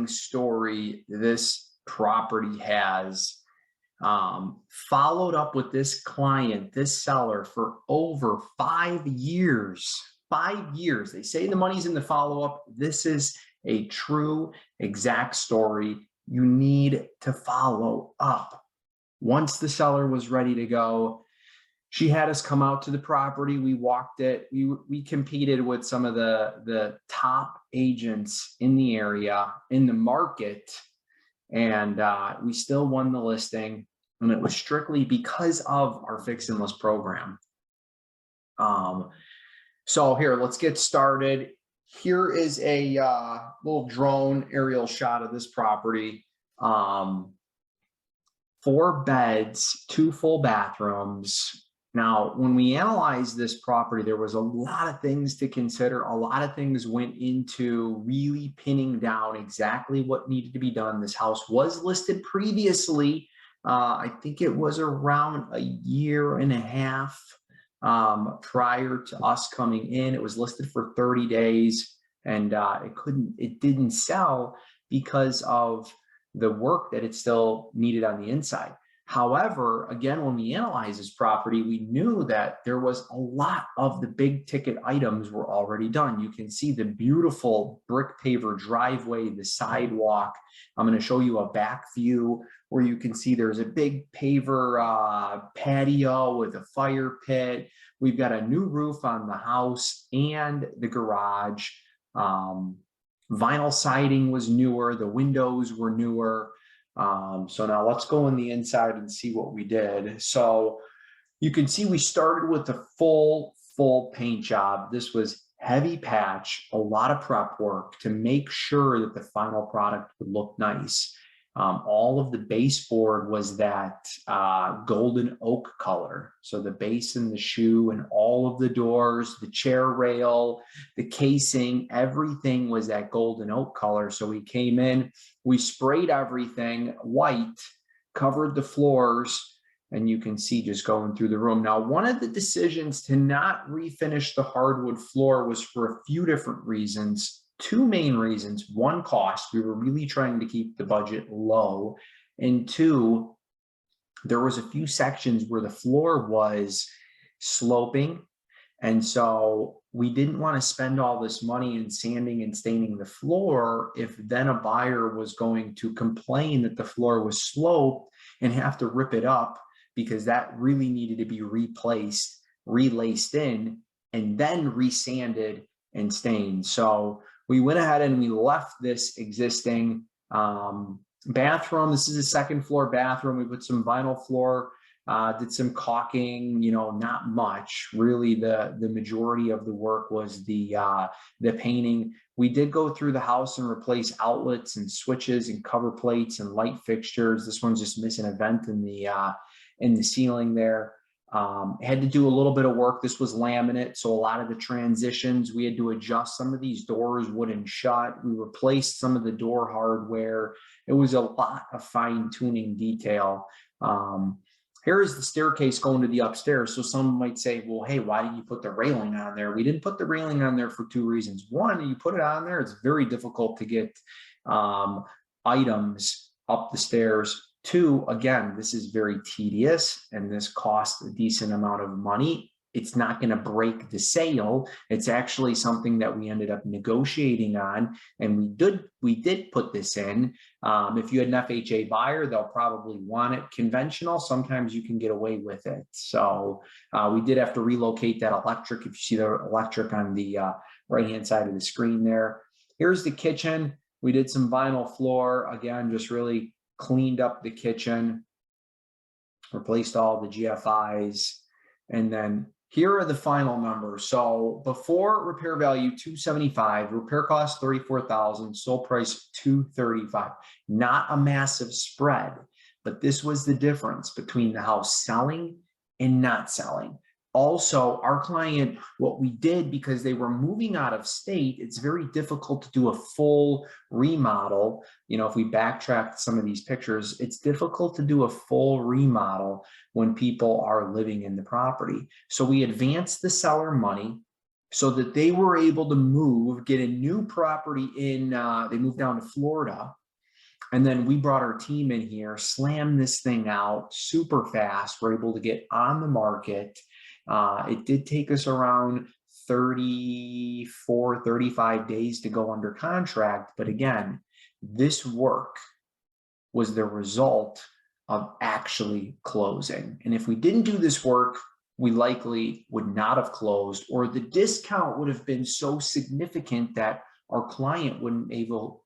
inspiring story this property has. Followed up with this client, this seller, for over 5 years. 5 years. They say the money's in the follow-up. This is a true, exact story. You need to follow up. Once the seller was ready to go, she had us come out to the property. We walked it. We competed with some of the top agents in the area, in the market, and we still won the listing. And it was strictly because of our FixNList program. So here, let's get started. Here is a little drone aerial shot of this property. 4 beds, 2 full bathrooms. Now, when we analyzed this property, there was a lot of things to consider. A lot of things went into really pinning down exactly what needed to be done. This house was listed previously. I think it was around a year and a half prior to us coming in. It was listed for 30 days and it didn't sell because of the work that it still needed on the inside. However, again, when we analyzed this property, we knew that there was a lot of the big ticket items were already done. You can see the beautiful brick paver driveway, the sidewalk. I'm going to show you a back view where you can see there's a big paver patio with a fire pit. We've got a new roof on the house and the garage. Vinyl siding was newer. The windows were newer. So now let's go on the inside and see what we did. So you can see we started with the full paint job. This was heavy patch, a lot of prep work to make sure that the final product would look nice. All of the baseboard was that golden oak color. So the base and the shoe and all of the doors, the chair rail, the casing, everything was that golden oak color. So we came in, we sprayed everything white, covered the floors, and you can see just going through the room. Now, one of the decisions to not refinish the hardwood floor was for a few different reasons. 2 main reasons. 1, cost. We were really trying to keep the budget low. And 2, there was a few sections where the floor was sloping. And so we didn't want to spend all this money in sanding and staining the floor if then a buyer was going to complain that the floor was sloped and have to rip it up because that really needed to be replaced, relaced in, and then resanded and stained. So we went ahead and we left this existing bathroom. This is a 2nd floor bathroom. We put some vinyl floor, did some caulking, not much. Really, the majority of the work was the painting. We did go through the house and replace outlets and switches and cover plates and light fixtures. This one's just missing a vent in the ceiling there. Had to do a little bit of work. This was laminate, so a lot of the transitions, we had to adjust. Some of these doors wouldn't shut. We replaced some of the door hardware. It was a lot of fine-tuning detail. Here is the staircase going to the upstairs. So some might say, well, hey, why did you put the railing on there? We didn't put the railing on there for 2 reasons. 1, you put it on there, it's very difficult to get items up the stairs. 2, again, this is very tedious and this costs a decent amount of money. It's not going to break the sale. It's actually something that we ended up negotiating on, and we did put this in. If you had an FHA buyer, they'll probably want it conventional. Sometimes you can get away with it. So we did have to relocate that electric. If you see the electric on the right-hand side of the screen there. Here's the kitchen. We did some vinyl floor. Again, just really cleaned up the kitchen, replaced all the GFIs, and then here are the final numbers. So before repair value $275, repair cost $34,000, sold price $235. Not a massive spread, but this was the difference between the house selling and not selling. Also, our client, what we did, because they were moving out of state, it's very difficult to do a full remodel. If we backtrack some of these pictures, it's difficult to do a full remodel when people are living in the property. So we advanced the seller money. so that they were able to move, get a new property in, they moved down to Florida. And then we brought our team in here, slammed this thing out super fast. We're able to get on the market. It did take us around 34, 35 days to go under contract. But again, this work was the result of actually closing. And if we didn't do this work, we likely would not have closed, or the discount would have been so significant that our client wouldn't be able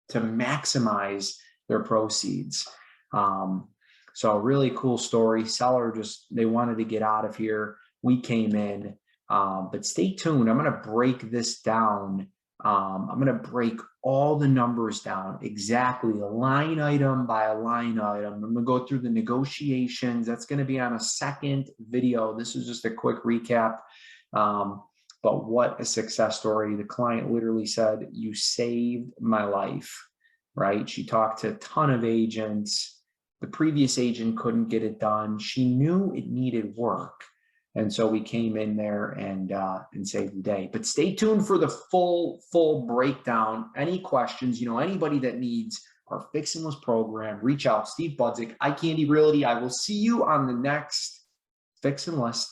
to maximize their proceeds. So a really cool story. Seller they wanted to get out of here. We came in, but stay tuned. I'm going to break this down. I'm going to break all the numbers down exactly, a line item by a line item. I'm going to go through the negotiations. That's going to be on a second video. This is just a quick recap. But what a success story. The client literally said, "You saved my life," right? She talked to a ton of agents. The previous agent couldn't get it done. She knew it needed work. And so we came in there and saved the day. But stay tuned for the full breakdown. Any questions, anybody that needs our FixNList program, reach out. Steve Budzik, iCandy Realty. I will see you on the next FixNList.